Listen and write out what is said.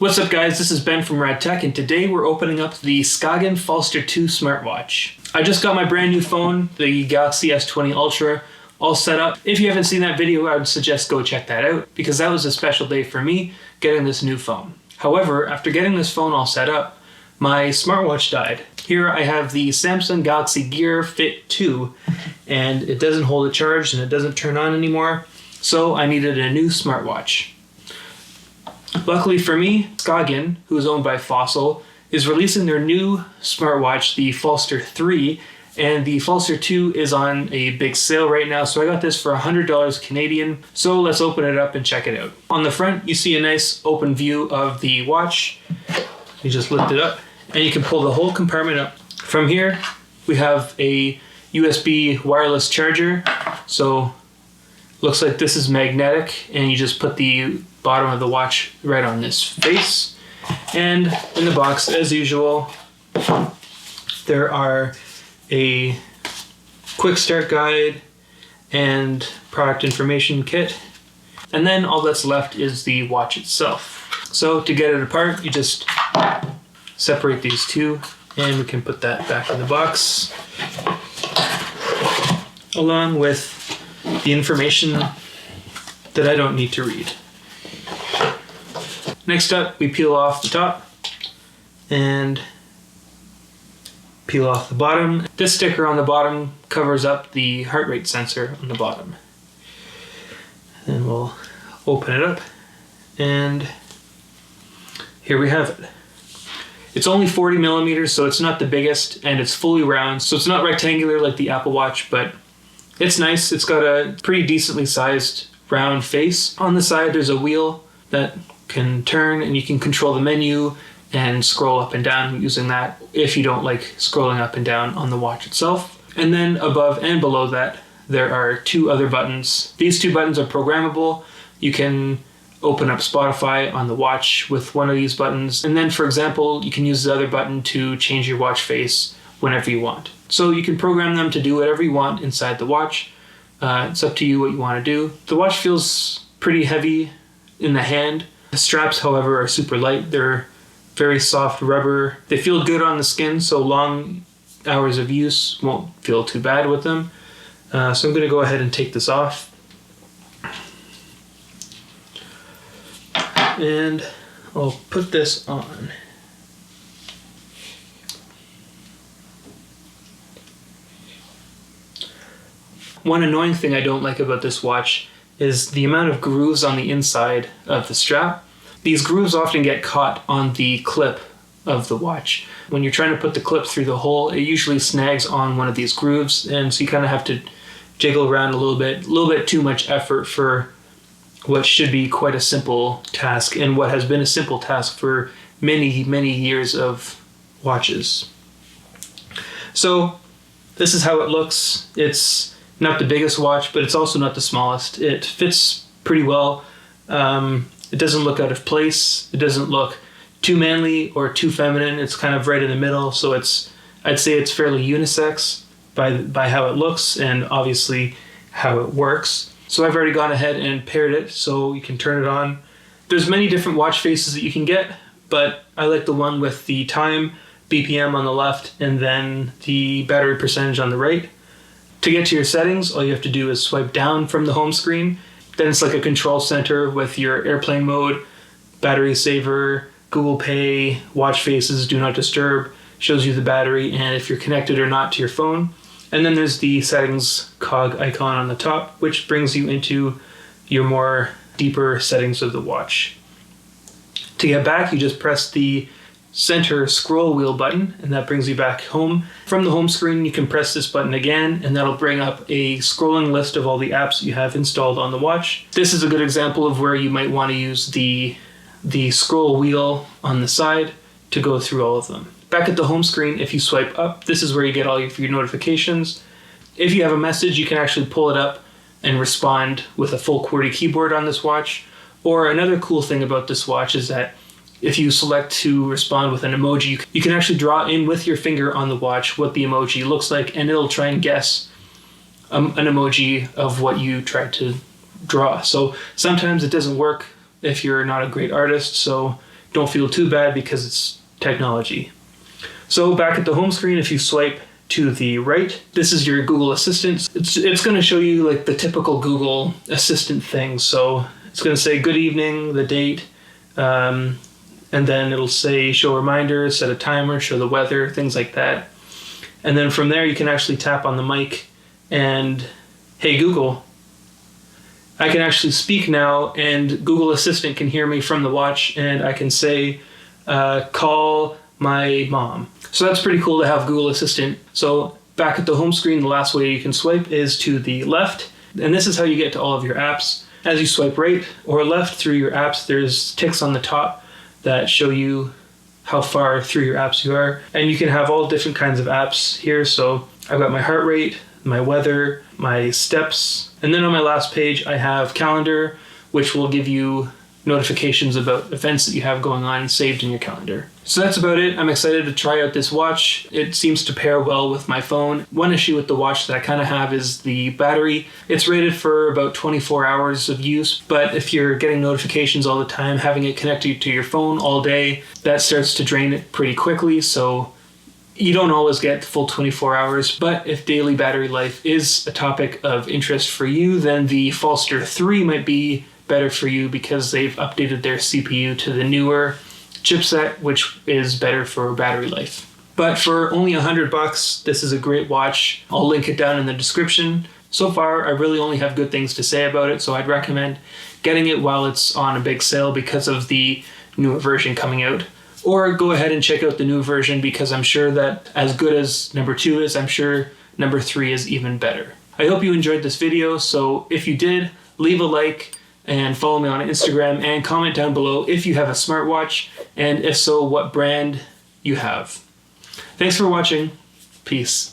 What's up guys, this is Ben from Rad Tech, and today we're opening up the Skagen Falster 2 smartwatch. I just got my brand new phone, the Galaxy S20 Ultra, all set up. If you haven't seen that video, I would suggest go check that out, because that was a special day for me, getting this new phone. However, after getting this phone all set up, my smartwatch died. Here I have the Samsung Galaxy Gear Fit 2, and it doesn't hold a charge and it doesn't turn on anymore, so I needed a new smartwatch. Luckily for me, Skagen, who is owned by Fossil, is releasing their new smartwatch, the Falster 3, and the Falster 2 is on a big sale right now, so I got this for $100 Canadian. So let's open it up and check it out. On the front, you see a nice open view of the watch. You just lift it up, and you can pull the whole compartment up. From here, we have a USB wireless charger. So looks like this is magnetic, and you just put the bottom of the watch right on this face. And in the box, as usual, there are a quick start guide and product information kit. And then all that's left is the watch itself. So to get it apart, you just separate these two, and we can put that back in the box, along with the information that I don't need to read. Next up, we peel off the top and peel off the bottom. This sticker on the bottom covers up the heart rate sensor on the bottom. And we'll open it up, and here we have it. It's only 40 millimeters, so it's not the biggest, and it's fully round, so it's not rectangular like the Apple Watch, but it's nice. It's got a pretty decently sized round face. On the side, there's a wheel that can turn, and you can control the menu and scroll up and down using that if you don't like scrolling up and down on the watch itself. And then above and below that, there are two other buttons. These two buttons are programmable. You can open up Spotify on the watch with one of these buttons, and then, for example, you can use the other button to change your watch face whenever you want. So you can program them to do whatever you want inside the watch. It's up to you what you want to do. The watch feels pretty heavy in the hand. The straps, however, are super light. They're very soft rubber. They feel good on the skin, so long hours of use won't feel too bad with them. So I'm going to go ahead and take this off. And I'll put this on. One annoying thing I don't like about this watch is the amount of grooves on the inside of the strap. These grooves often get caught on the clip of the watch. When you're trying to put the clip through the hole, it usually snags on one of these grooves, and so you kind of have to jiggle around a little bit too much effort for what should be quite a simple task, and what has been a simple task for many, many years of watches. So this is how it looks. It's not the biggest watch, but it's also not the smallest. It fits pretty well. It doesn't look out of place. It doesn't look too manly or too feminine. It's kind of right in the middle, so I'd say it's fairly unisex by how it looks and obviously how it works. So I've already gone ahead and paired it so you can turn it on. There's many different watch faces that you can get, but I like the one with the time, BPM on the left, and then the battery percentage on the right. To get to your settings, all you have to do is swipe down from the home screen. Then it's like a control center with your airplane mode, battery saver, Google Pay, watch faces, do not disturb, shows you the battery and if you're connected or not to your phone. And then there's the settings cog icon on the top, which brings you into your more deeper settings of the watch. To get back, you just press the center scroll wheel button, and that brings you back home. From the home screen, you can press this button again, and that'll bring up a scrolling list of all the apps you have installed on the watch. This is a good example of where you might want to use the scroll wheel on the side to go through all of them. Back at the home screen, if you swipe up, this is where you get all your notifications. If you have a message, you can actually pull it up and respond with a full QWERTY keyboard on this watch. Or another cool thing about this watch is that if you select to respond with an emoji, you can actually draw in with your finger on the watch what the emoji looks like, and it'll try and guess an emoji of what you tried to draw. So sometimes it doesn't work if you're not a great artist, so don't feel too bad because it's technology. So back at the home screen, if you swipe to the right, this is your Google Assistant. It's going to show you like the typical Google Assistant things. So it's going to say good evening, the date, and then it'll say show reminders, set a timer, show the weather, things like that. And then from there you can actually tap on the mic and, hey Google. I can actually speak now, and Google Assistant can hear me from the watch, and I can say, call my mom. So that's pretty cool to have Google Assistant. So back at the home screen, the last way you can swipe is to the left. And this is how you get to all of your apps. As you swipe right or left through your apps, there's ticks on the top that show you how far through your apps you are. And you can have all different kinds of apps here. So I've got my heart rate, my weather, my steps. And then on my last page, I have calendar, which will give you notifications about events that you have going on saved in your calendar. So that's about it. I'm excited to try out this watch. It seems to pair well with my phone. One issue with the watch that I kind of have is the battery. It's rated for about 24 hours of use, but if you're getting notifications all the time, having it connected to your phone all day, that starts to drain it pretty quickly. So you don't always get the full 24 hours, but if daily battery life is a topic of interest for you, then the Falster 3 might be better for you because they've updated their CPU to the newer chipset, which is better for battery life. But for only $100, this is a great watch. I'll link it down in the description. So far, I really only have good things to say about it, so I'd recommend getting it while it's on a big sale because of the newer version coming out. Or go ahead and check out the new version because I'm sure that as good as number 2 is, I'm sure number 3 is even better. I hope you enjoyed this video, so if you did, leave a like and follow me on Instagram and comment down below if you have a smartwatch and if so, what brand you have. Thanks for watching. Peace.